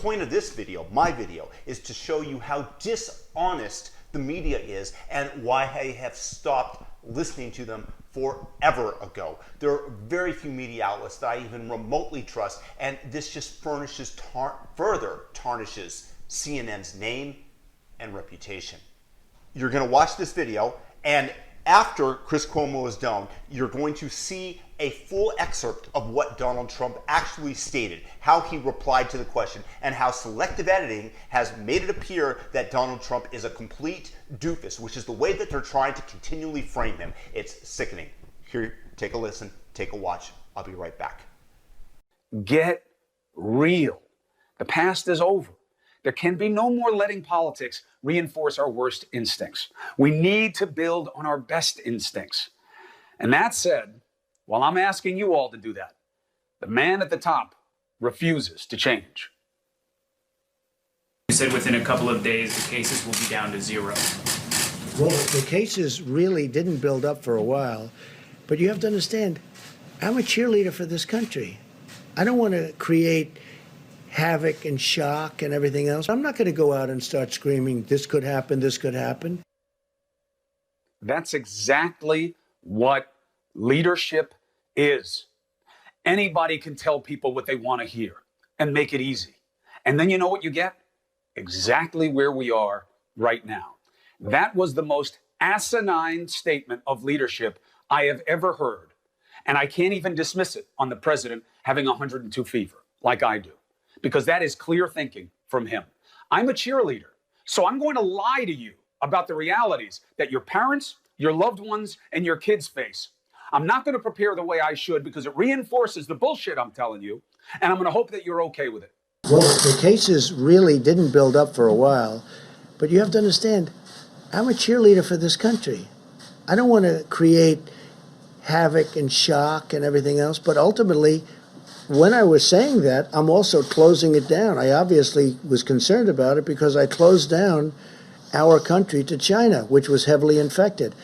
point of this video, my video, is to show you how dishonest the media is and why I have stopped listening to them forever ago. There are very few media outlets that I even remotely trust, and this just further tarnishes CNN's name and reputation. You're going to watch this video, and after Chris Cuomo is done, you're going to see a full excerpt of what Donald Trump actually stated, how he replied to the question, and how selective editing has made it appear that Donald Trump is a complete doofus, which is the way that they're trying to continually frame him. It's sickening. Here, take a listen, take a watch. I'll be right back. Get real. The past is over. There can be no more letting politics reinforce our worst instincts. We need to build on our best instincts. And that said, while I'm asking you all to do that, the man at the top refuses to change. You said within a couple of days, the cases will be down to 0. Well, the cases really didn't build up for a while, but you have to understand, I'm a cheerleader for this country. I don't want to create havoc and shock and everything else. I'm not going to go out and start screaming, this could happen, this could happen. That's exactly what leadership is. Anybody can tell people what they want to hear and make it easy. And then you know what you get? Exactly where we are right now. That was the most asinine statement of leadership I have ever heard. And I can't even dismiss it on the president having 102 fever like I do, because that is clear thinking from him. I'm a cheerleader, so I'm going to lie to you about the realities that your parents, your loved ones, and your kids face. I'm not going to prepare the way I should because it reinforces the bullshit I'm telling you, and I'm going to hope that you're okay with it. Well, the cases really didn't build up for a while, but you have to understand, I'm a cheerleader for this country. I don't want to create havoc and shock and everything else, but ultimately, when I was saying that, I'm also closing it down. I obviously was concerned about it because I closed down our country to China, which was heavily infected.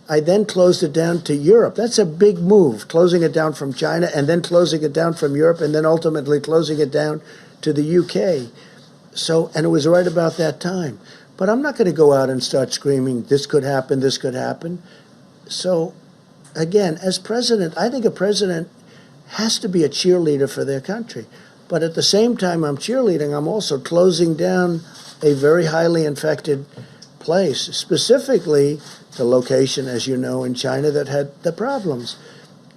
I then closed it down to Europe. That's a big move, closing it down from China and then closing it down from Europe and then ultimately closing it down to the UK. So, and it was right about that time. But I'm not going to go out and start screaming, this could happen, this could happen. So, again, as president, I think a president has to be a cheerleader for their country. But at the same time I'm cheerleading, I'm also closing down a very highly infected place, specifically the location, as you know, in China that had the problems.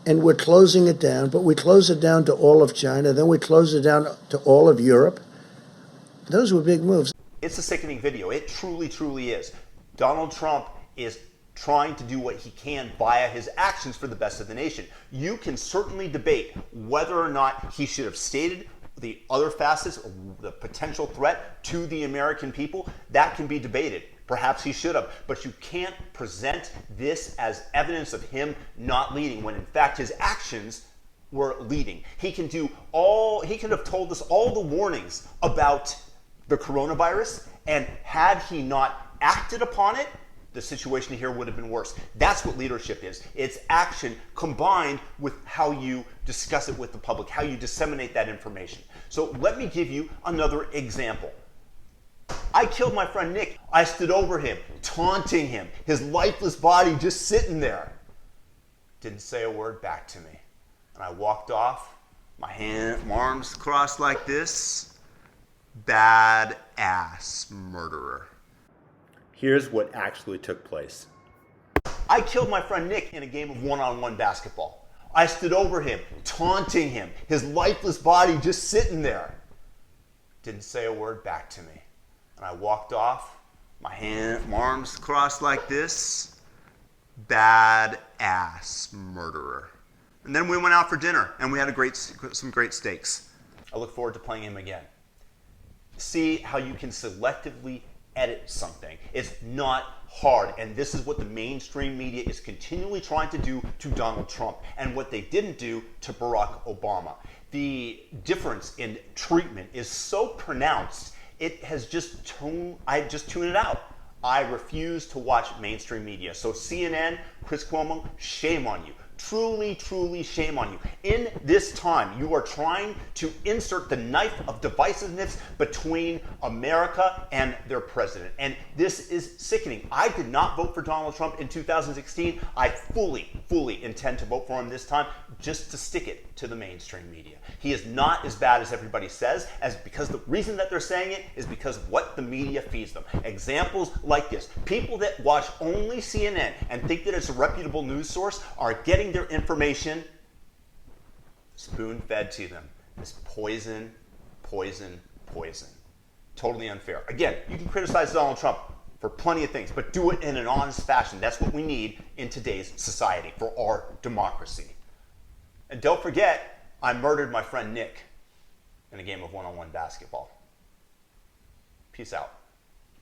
And we're closing it down, but we close it down to all of China, then we close it down to all of Europe. Those were big moves. It's a sickening video. It truly, truly is. Donald Trump is trying to do what he can via his actions for the best of the nation. You can certainly debate whether or not he should have stated the other facets, the potential threat to the American people. That can be debated. Perhaps he should have, but you can't present this as evidence of him not leading when in fact his actions were leading. He could have told us all the warnings about the coronavirus, and had he not acted upon it, the situation here would have been worse. That's what leadership is. It's action combined with how you discuss it with the public, how you disseminate that information. So let me give you another example. I killed my friend Nick. I stood over him, taunting him, his lifeless body just sitting there. Didn't say a word back to me. And I walked off, my arms crossed like this. Badass murderer. Here's what actually took place. I killed my friend Nick in a game of one-on-one basketball. I stood over him, taunting him, his lifeless body just sitting there. Didn't say a word back to me. And I walked off, my arms crossed like this. Badass murderer. And then we went out for dinner, and we had some great steaks. I look forward to playing him again. See how you can selectively edit something. It's not hard, and this is what the mainstream media is continually trying to do to Donald Trump, and what they didn't do to Barack Obama. The difference in treatment is so pronounced, I just tune it out. I refuse to watch mainstream media. So CNN, Chris Cuomo, shame on you. Truly, truly shame on you. In this time, you are trying to insert the knife of divisiveness between America and their president. And this is sickening. I did not vote for Donald Trump in 2016. I fully intend to vote for him this time, just to stick it to the mainstream media. He is not as bad as everybody says, because the reason that they're saying it is because of what the media feeds them. Examples like this. People that watch only CNN and think that it's a reputable news source are getting their information spoon-fed to them. This poison, poison, poison. Totally unfair. Again, you can criticize Donald Trump for plenty of things, but do it in an honest fashion. That's what we need in today's society for our democracy. And don't forget, I murdered my friend Nick in a game of one-on-one basketball. Peace out.